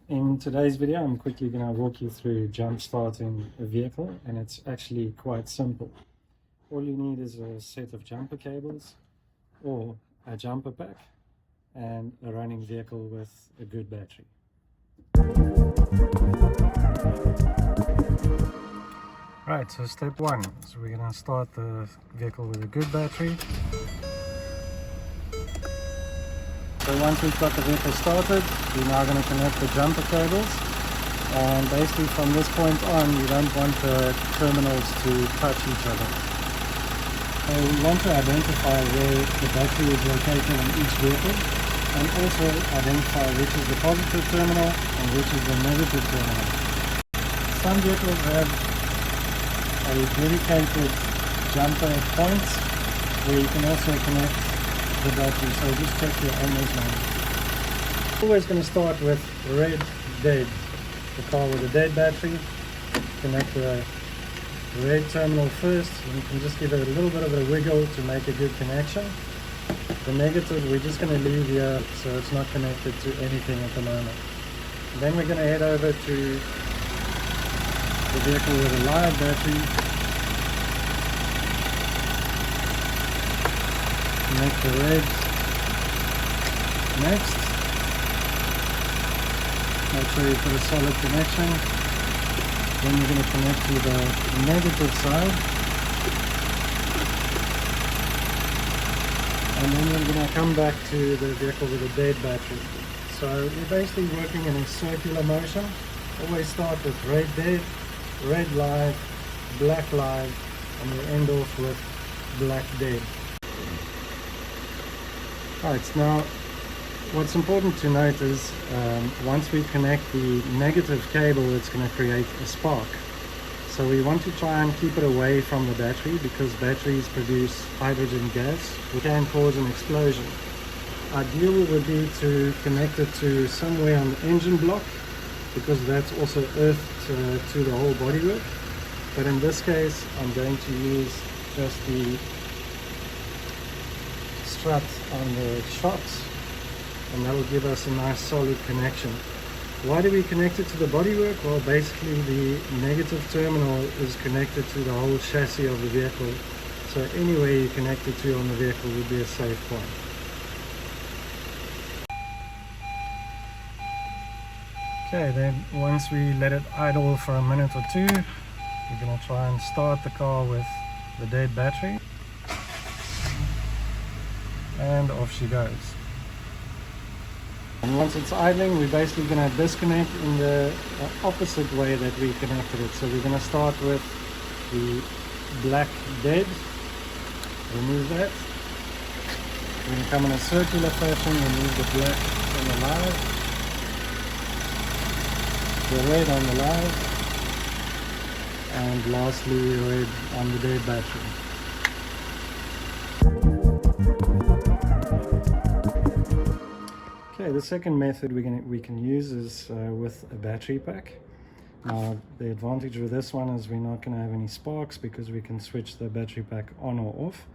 In today's video, I'm quickly going to walk you through jump starting a vehicle, and it's actually quite simple. All you need is a set of jumper cables or a jumper pack and a running vehicle with a good battery. Right, so step one. So we're going to start the vehicle with a good battery. So once we've got the vehicle started, we're now going to connect the jumper cables, and basically from this point on you don't want the terminals to touch each other. So we want to identify where the battery is located on each vehicle, and also identify which is the positive terminal and which is the negative terminal. Some vehicles have a dedicated jumper points where you can also connect the battery, so just check your owner's manual. Always going to start with red dead, the car with a dead battery. Connect the red terminal first, and you can just give it a little bit of a wiggle to make a good connection. The negative we're just going to leave here, so it's not connected to anything at the moment. And then we're going to head over to the vehicle with a live battery. Connect the red next. Make sure you put a solid connection. Then you're going to connect to the negative side. And then you're going to come back to the vehicle with a dead battery. So we're basically working in a circular motion. Always start with red dead, red live, black live, and we end off with black dead. Alright, now what's important to note is once we connect the negative cable, it's going to create a spark. So we want to try and keep it away from the battery, because batteries produce hydrogen gas which can cause an explosion. Ideal would be to connect it to somewhere on the engine block, because that's also earthed to the whole bodywork. But in this case I'm going to use just the strut on the shocks, and that will give us a nice solid connection. Why do we connect it to the bodywork? Well, basically the negative terminal is connected to the whole chassis of the vehicle, so anywhere you connect it to on the vehicle would be a safe point. Okay, then once we let it idle for a minute or two, we're going to try and start the car with the dead battery. And off she goes. And once it's idling, we're basically going to disconnect in the opposite way that we connected it. So we're going to start with the black dead, remove that. We're going to come in a circular fashion, remove the black on the live, the red on the live, and lastly red on the dead battery. Okay, the second method we can use is with a battery pack. Now the advantage with this one is we're not going to have any sparks, because we can switch the battery pack on or off.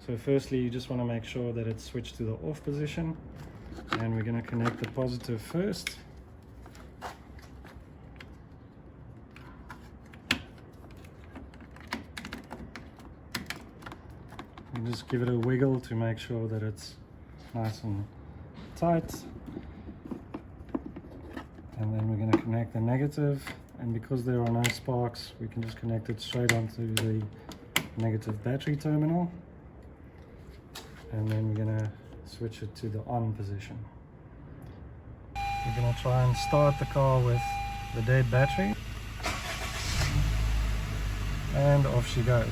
So firstly you just want to make sure that it's switched to the off position, and we're going to connect the positive first. And just give it a wiggle to make sure that it's nice and tight, and then we're going to connect the negative, and because there are no sparks we can just connect it straight onto the negative battery terminal, and then we're going to switch it to the on position. We're going to try and start the car with the dead battery, and off she goes.